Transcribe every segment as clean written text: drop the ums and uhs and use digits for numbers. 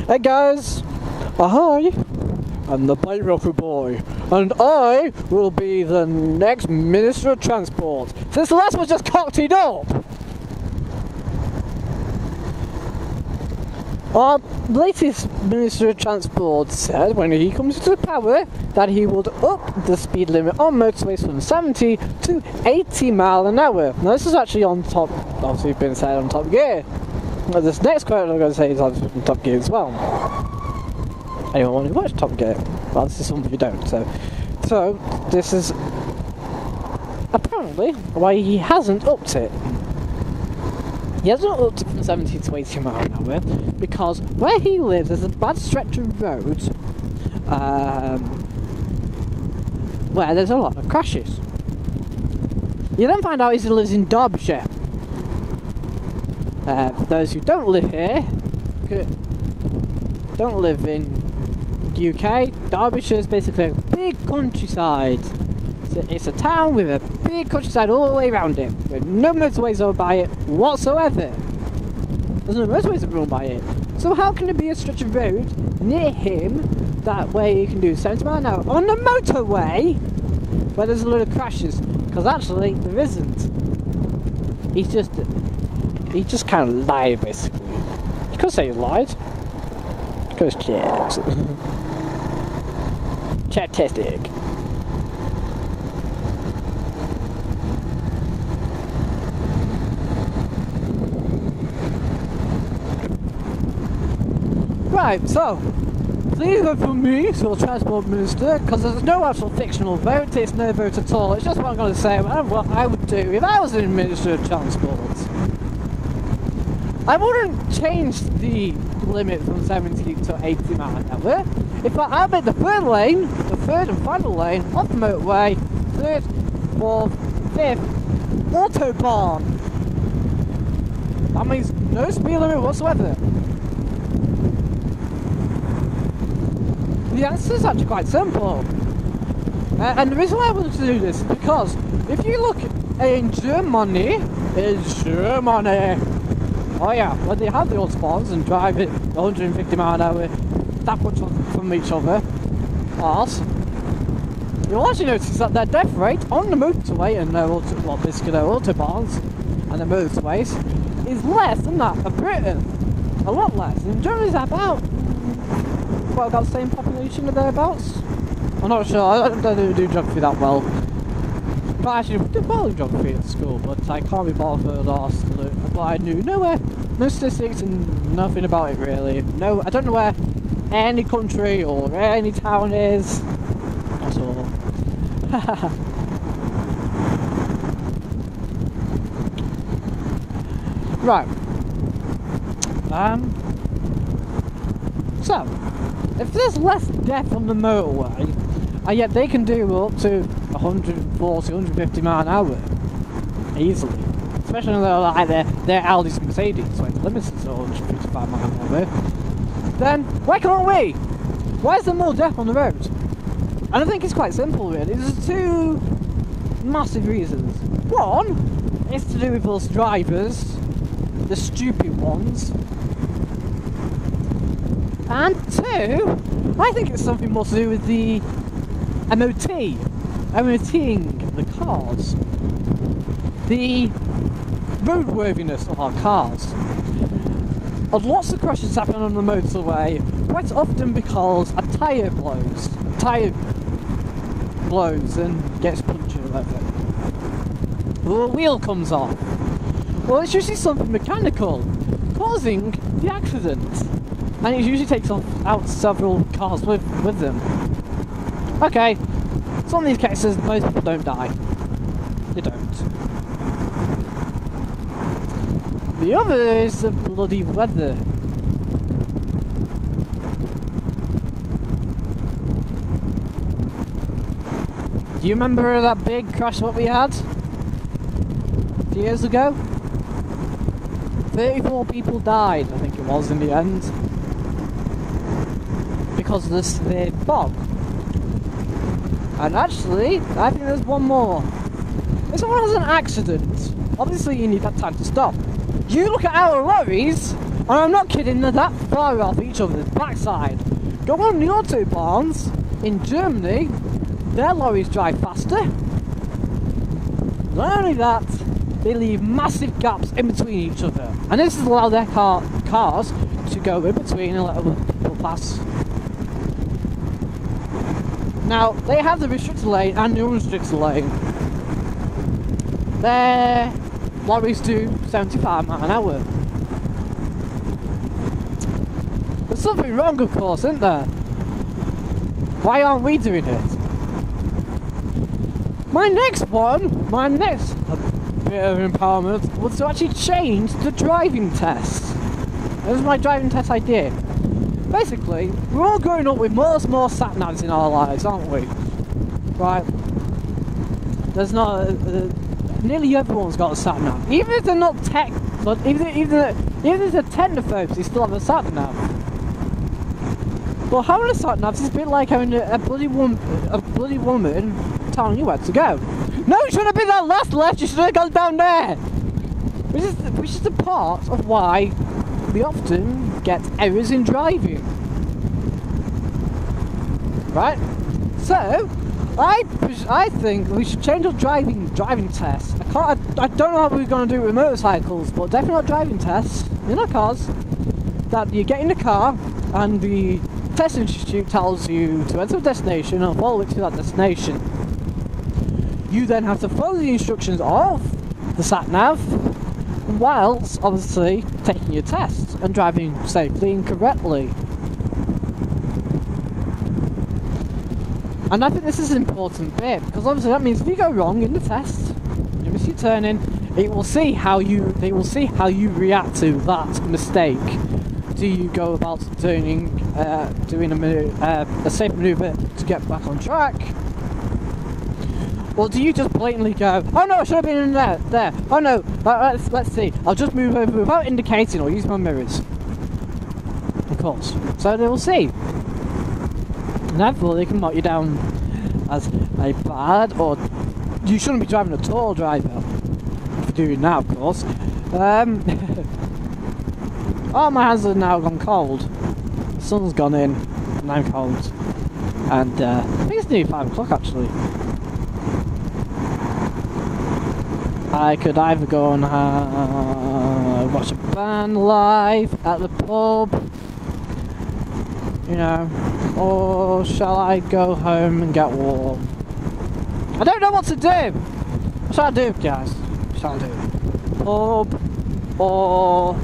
Hey guys, ahoy! I'm the Bike Rocker Boy, and I will be the next Minister of Transport, since the last one just cocked it up! Our latest Minister of Transport said when he comes to power that he would up the speed limit on motorways from 70 to 80 mile an hour. Now this is actually on top, obviously been said on Top Gear. Now this next quote I'm going to say is on Top Gear as well. Anyone want to watch Top Gear? Well, this is something you don't, so this is apparently why he hasn't upped it. He hasn't upped it from 70 to 80 mile an hour because where he lives there's a bad stretch of road where there's a lot of crashes. You then find out he lives in Derbyshire. For those who don't live here, don't live in UK, Derbyshire is basically a big countryside. It's a town with a big countryside all the way around it, with no motorways over by it whatsoever. There's no motorways that run by it. So how can there be a stretch of road near him that way you can do 70 miles an hour on the motorway where there's a load of crashes? Because actually there isn't. He just kind of lied basically. You could say he lied. Because checks. Chatistic. Right, so please vote for me, so Transport Minister, because there's no actual fictional vote, it's no vote at all, it's just what I'm going to say and what I would do if I was in Minister of Transport. I wouldn't change the limit from 70 to 80 miles an hour. In fact, I'd make the third and final lane off the motorway, third, fourth, fifth, Autobahn. That means no speed limit whatsoever. The answer is actually quite simple. And the reason why I wanted to do this is because if you look in Germany, oh yeah, when they have the Autobahns and drive it 150 miles an hour, that much from each other, you'll actually notice that their death rate on the motorway and their basically their Autobahns and the motorways is less than that of Britain. A lot less. And Germany's about the same population or thereabouts. I'm not sure, I don't do geography that well. But I actually did well in geography at school, but I can't be bothered asked to look. But I knew no statistics and nothing about it really. No, I don't know where any country or any town is at all. Right. So, if there's less death on the motorway, and yet they can do up to 140, 150 miles an hour easily, especially when they're like their Audis and Mercedes, where the limit is 155 miles an hour, then why can't we? Why is there more death on the road? And I think it's quite simple really. There's two massive reasons. One is to do with us drivers, the stupid ones. And two, I think it's something more to do with the MOTing the cars, the roadworthiness of our cars. Lots of crashes happen on the motorway, quite often because a tyre blows and gets punctured or whatever. Or a wheel comes off. Well, it's usually something mechanical causing the accident. And it usually takes out several cars with them. Okay, so in these cases, most people don't die. They don't. The other is the bloody weather. Do you remember that big crash what we had a few years ago? 34 people died, I think it was, in the end. Because of the severe fog. And actually, I think there's one more. If someone has an accident, obviously you need that time to stop. You look at our lorries, And I'm not kidding, they're that far off each other's backside. Go on the autobahns in Germany, their lorries drive faster. Not only that, they leave massive gaps in between each other. And this has allowed their cars to go in between and let other people pass. Now, they have the restricted lane and the unrestricted lane. Their lorries do 75 miles an hour. There's something wrong, of course, isn't there? Why aren't we doing it? My next bit of empowerment was to actually change the driving test. That was my driving test idea. Basically, we're all growing up with more and more sat-navs in our lives, aren't we? Right? There's not... nearly everyone's got a sat-nav. Even if they're not tech... Even if they're technophobes, they still have a sat-nav. Well, having a sat-nav is a bit like having a bloody woman telling you where to go. No, you shouldn't have been that left, you should have gone down there! Which is the part of why we often get errors in driving. Right? So, I think we should change our driving tests. I don't know how we're going to do it with motorcycles, but definitely not driving tests in our cars. That you get in the car and the test institute tells you to enter a destination and follow it to that destination. You then have to follow the instructions of the sat-nav, whilst obviously taking your test and driving safely and correctly. And I think this is an important bit, because obviously that means if you go wrong in the test, you miss your turning, they will see how you react to that mistake. Do you go about doing a safe manoeuvre to get back on track? Or do you just blatantly go, oh no, I should have been in there, oh no, let's see, I'll just move over without indicating or use my mirrors. Of course. So they will see. And therefore they can mark you down as a bad, or you shouldn't be driving at all driver. If you're doing that, of course. Oh, my hands have now gone cold. The sun's gone in, and I'm cold. And I think it's nearly 5 o'clock actually. I could either go and watch a band live at the pub, you know, or shall I go home and get warm? I don't know what to do! What shall I do, guys? What shall I do? Pub, or...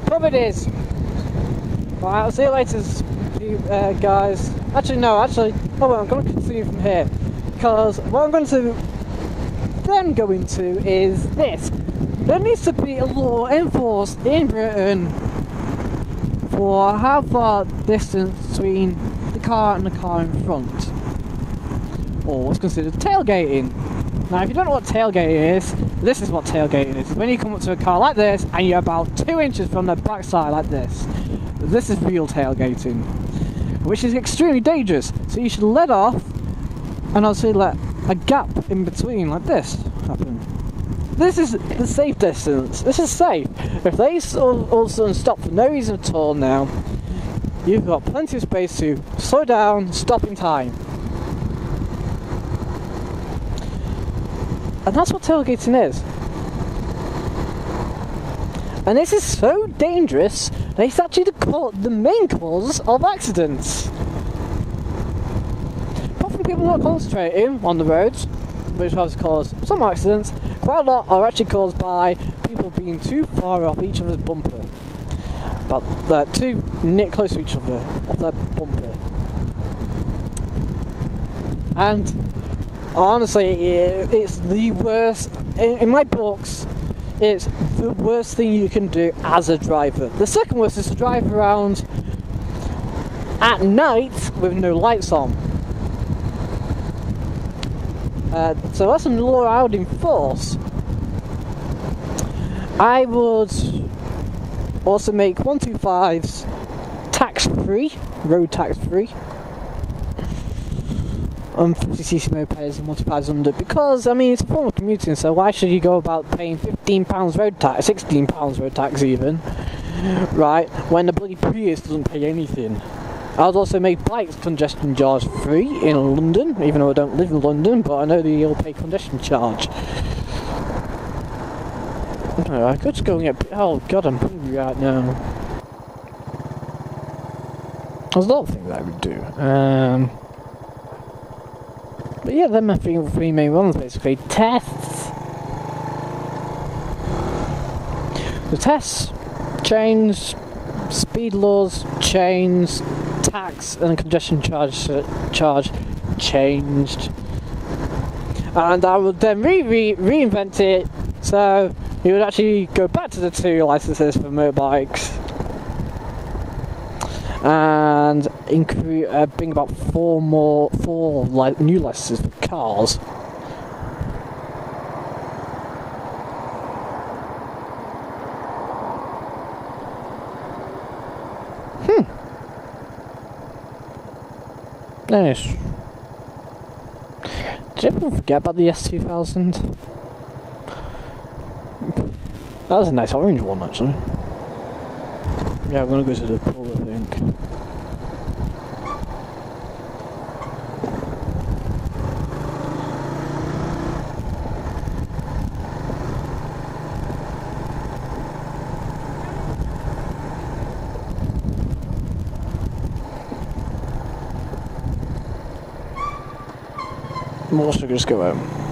Probably it is. Right, I'll see you later, guys. Oh well, I'm going to continue from here, because what I'm going to then go into is this. There needs to be a law enforced in Britain for how far distance between the car and the car in front, or what's considered tailgating. Now, if you don't know what tailgating is, this is what tailgating is. When you come up to a car like this and you're about 2 inches from the backside like this. This is real tailgating, which is extremely dangerous. So you should let off and obviously let a gap in between like this happen. This is the safe distance. This is safe. If they all of a sudden stop for no reason at all now, you've got plenty of space to slow down, stop in time. And that's what tailgating is. And this is so dangerous that it's actually the main cause of accidents. Apart from people not concentrating on the roads, which has caused some accidents, quite a lot are actually caused by people being too far off each other's bumper. But they're too close to each other, off their bumper. And honestly, it's the worst. In my books, it's the worst thing you can do as a driver. The second worst is to drive around at night with no lights on. So that's some law I would enforce. I would also make 125s tax-free, road tax-free, on 50cc mopeds and 125s under, because I mean it's a form of commuting, so why should you go about paying £15 road tax, £16 road tax even, right, when the bloody Prius doesn't pay anything. I would also make bikes congestion charge free in London, even though I don't live in London, but I know that you'll pay congestion charge. I could just go and get... Oh god, I'm hungry right now. There's a lot of things I would do. But yeah, they're my three main ones basically. Tests. The tests, chains, speed laws, chains, tax and congestion charge changed. And I would then reinvent it, so you would actually go back to the 2 licenses for motorbikes and bring about 4 new licenses for cars. Nice. Did everyone forget about the S2000? That was a nice orange one, actually. Yeah, I'm gonna go to the pool, I think. I'm also gonna just go home.